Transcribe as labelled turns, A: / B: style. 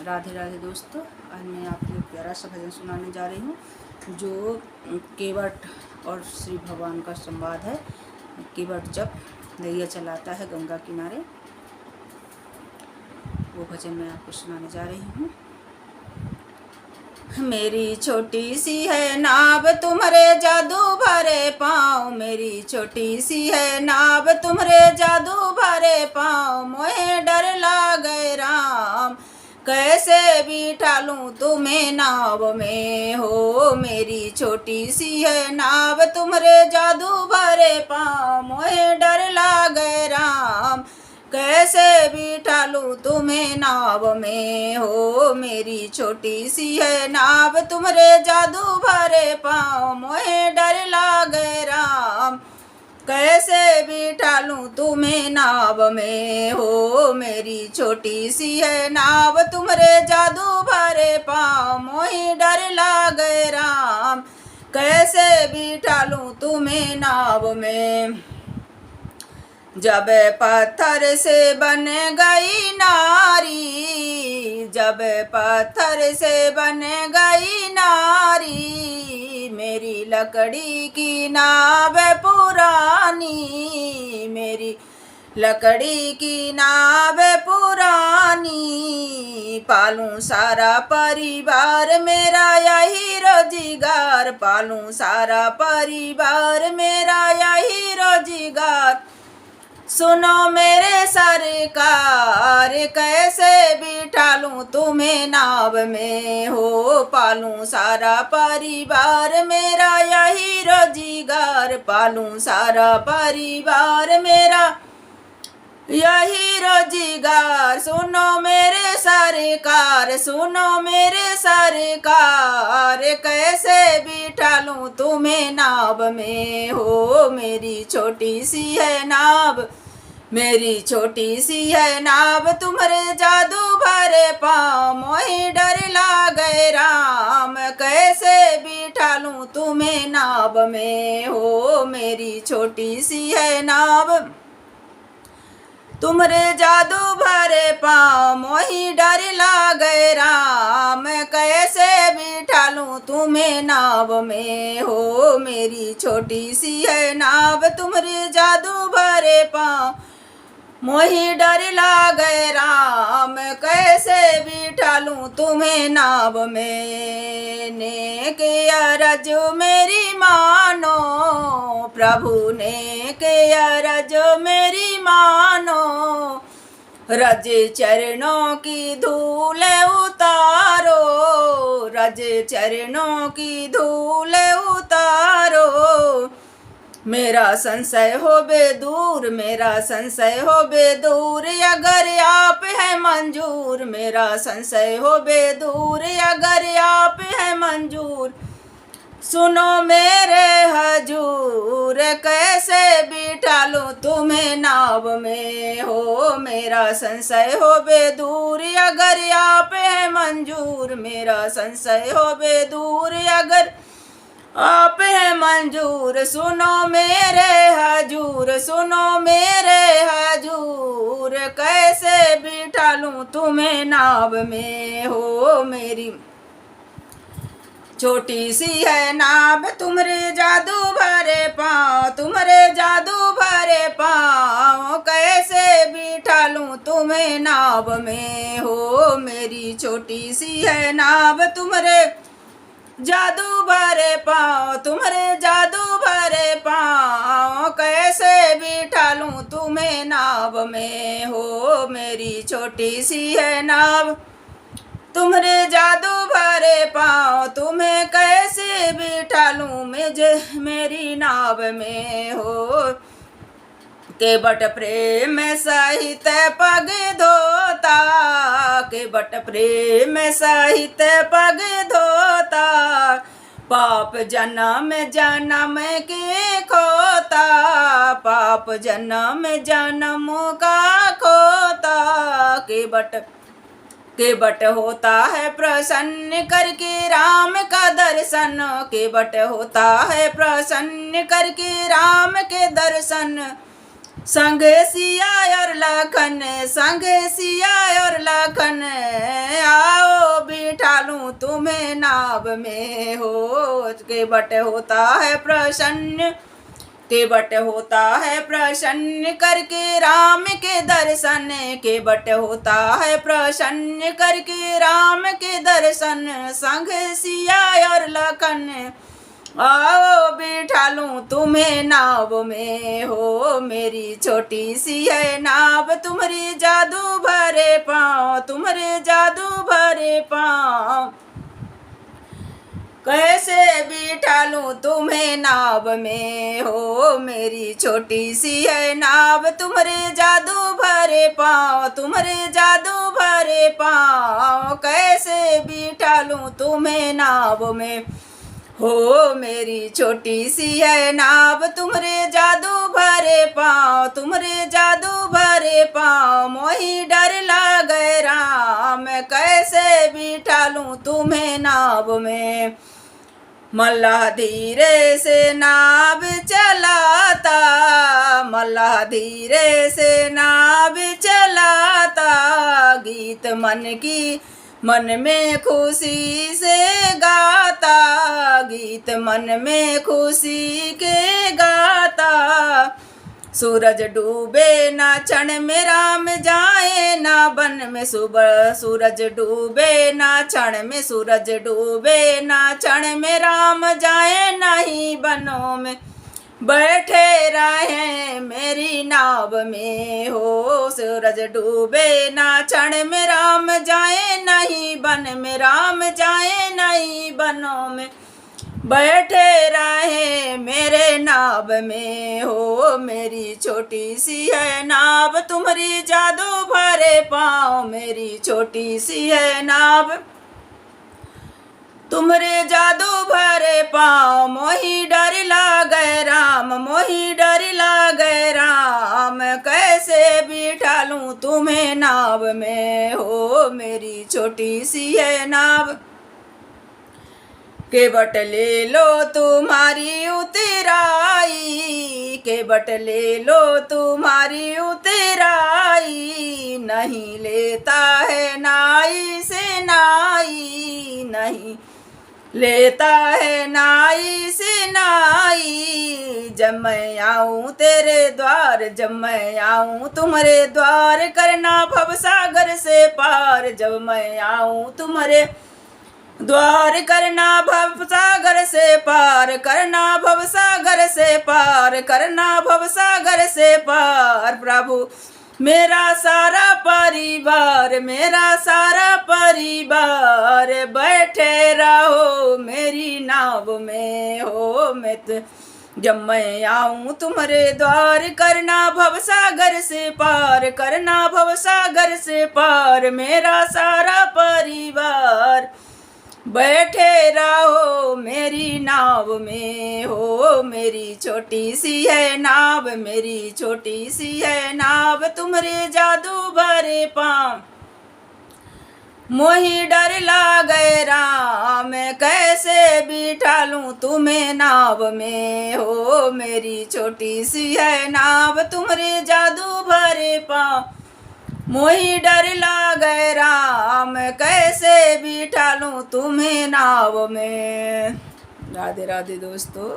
A: राधे राधे दोस्तों। आज मैं आपको एक प्यारा सा भजन सुनाने जा रही हूँ जो केवट और श्री भगवान का संवाद है। केवट जब नैया चलाता है गंगा किनारे, वो भजन मैं आपको सुनाने जा रही हूँ। मेरी छोटी सी है नाव तुम्हारे जादू भरे पाँव, मेरी छोटी सी है नाव तुम्हारे जादू भरे पाँव। मोहे डर लागे राम, कैसे बिठा लूं तुम्हें नाव में हो। मेरी छोटी सी है नाव तुम्हारे जादू भरे पाँव, मोहे डर लागे राम, कैसे बिठा लूं तुम्हें नाव में हो। मेरी छोटी सी है नाव तुम्हारे जादू भरे पाँव, मोहे डर लागे राम, कैसे बिठा लूं तुम्हें नाव में हो। मेरी छोटी सी है नाव तुम्हारे जादू भरे पाँव, मोहे डर लागे राम, कैसे बिठा लूं तुम्हें नाव में। जब पत्थर से बन गई नारी, जब पत्थर से बन गई नारी, मेरी लकड़ी की नाव पुरानी, मेरी लकड़ी की नाव पुरानी। पालूं सारा परिवार मेरा यही रोजगार, पालूं सारा परिवार मेरा यही रोजगार। सुनो मेरे सरकार, कैसे बिठा लूं तुम्हें नाव में हो। पालूं सारा परिवार मेरा यही रोजगार, पालूं सारा परिवार मेरा यही रोजगार। सुनो मेरे सरकार, सुनो मेरे सरकार, कैसे बिठा लूं तुम्हें नाव में हो। मेरी छोटी सी है नाव, मेरी छोटी सी है नाव तुम्हारे जादू भरे पाँव, मोहे डर लागे राम, कैसे बिठा लूं तुम्हें नाव में हो। मेरी छोटी सी है नाव तुम्हारे जादू भरे पाँव, मोही डर लागे राम, कैसे बिठा लूं तुम्हें नाव में हो। मेरी छोटी सी है नाव तुम्हारे जादू भरे पाँव, मोही डर लागे राम, कैसे बिठा लूं तुम्हें नाव में। नेक अरज मेरी मानो, प्रभु नेक अरज मेरी मानो, रज चरणों की धूल उतारो, रज चरणों की धूल उतारो। मेरा संशय हो बेदूर, मेरा संशय हो बेदूर, अगर आप है मंजूर, मेरा संशय हो बेदूर, अगर आप है मंजूर। सुनो मेरे हजूर, कैसे बिठा लूं तुम्हें नाव में हो। मेरा संशय हो बेदूर, अगर आप है मंजूर, मेरा संशय हो बेदूर, अगर आप है मंजूर। सुनो मेरे हजूर, सुनो मेरे हजूर, कैसे बिठा लूं तुम्हें नाव में हो। मेरी छोटी सी है नाव तुम्हारे जादू भरे पाँव, तुम्हारे जादू भरे पाँव, कैसे बिठा लूं तुम्हें नाव में हो। मेरी छोटी सी है नाव तुम्हारे जादू भरे पाँव, तुम्हारे जादू भरे पाँव, कैसे बिठा लूं तुम्हें नाव में हो। मेरी छोटी सी है नाव तुम्हारे जादू भरे पाँव, तुम्हें कैसे बिठा लूं मुझे मेरी नाव में हो। केवट प्रेम सहित पग धोता, केवट प्रेम सहित पग धोता, पाप जन्म जन्म के खोता, पाप जन्म जन्म का खोता। केवट होता है प्रसन्न करके राम का दर्शन, केवट होता है प्रसन्न करके राम के दर्शन। संगे सिया और लखन, संगे सिया और लखन, आओ में हो। केवट होता है प्रसन्न, केवट होता है प्रसन्न करके राम के दर्शन, केवट होता है प्रसन्न करके राम के दर्शन। संग सिया और लखन आओ बिठा लूं तुम्हें नाव में हो। मेरी छोटी सी है नाव तुम्हारे जादू भरे पाँव, तुम्हारे जादू भरे पाँव। कैसे बिठा लूं तुम्हें नाव में हो। मेरी छोटी सी है नाव तुम्हारे जादू भरे पाँव, तुम्हारे जादू भरे पाँव। कैसे बिठा लूं तुम्हें नाव में हो। मेरी छोटी सी है नाव तुम्हारे जादू भरे पाँव, तुम्हारे जादू भरे पाँव। मोही डर लगे राम कैसे बिठा लूं तुम्हें नाव में। मल्लाह धीरे से नाव चलाता, मल्लाह धीरे से नाव चलाता। गीत मन में खुशी से गाता, गीत मन में खुशी के गाता। सूरज डूबे ना क्षण में राम जाए ना बन में सुबह। सूरज डूबे ना क्षण में, सूरज डूबे ना क्षण में राम जाए नहीं बनों में। बैठे रहे मेरी नाव में हो। सूरज डूबे ना क्षण में राम जाए नहीं बन में, राम जाए नहीं बनों में। बैठे रहे मेरे नाव में हो। मेरी छोटी सी है नाव तुम्हारी जादू भरे पाँव, मेरी छोटी सी है नाव तुम्हारे जादू भरे पाँव। मोही डर लागे राम, मोही डर लागे राम। कैसे बिठा लूं तुम्हें नाव में हो। मेरी छोटी सी है नाव केवट ले लो तुम्हारी उतराई, केवट ले लो तुम्हारी उतराई। नहीं लेता है नाई से नाई, नहीं लेता है नाई से नाई। जब मैं आऊँ तेरे द्वार, जब मैं आऊँ तुम्हारे द्वार करना भवसागर से पार। जब मैं आऊँ तुम्हारे द्वार करना भवसागर से पार, करना भवसागर से पार, करना भवसागर से पार। प्रभु मेरा सारा परिवार, मेरा सारा परिवार बैठे रहो मेरी नाव में हो। जब मैं आऊँ तुम्हारे द्वार करना भवसागर से पार, करना भवसागर से पार। मेरा सारा परिवार बैठे रहो मेरी नाव में हो। मेरी छोटी सी है नाव, मेरी छोटी सी है नाव तुम्हारे जादू भरे पाँव। मोही डर लागे राम कैसे बिठा लूं तुम्हें नाव में हो। मेरी छोटी सी है नाव तुम्हारे जादू भरे पाँव। मोही डर लागे राम कैसे बिठा लूं तुम्हें नाव में। राधे राधे दोस्तों।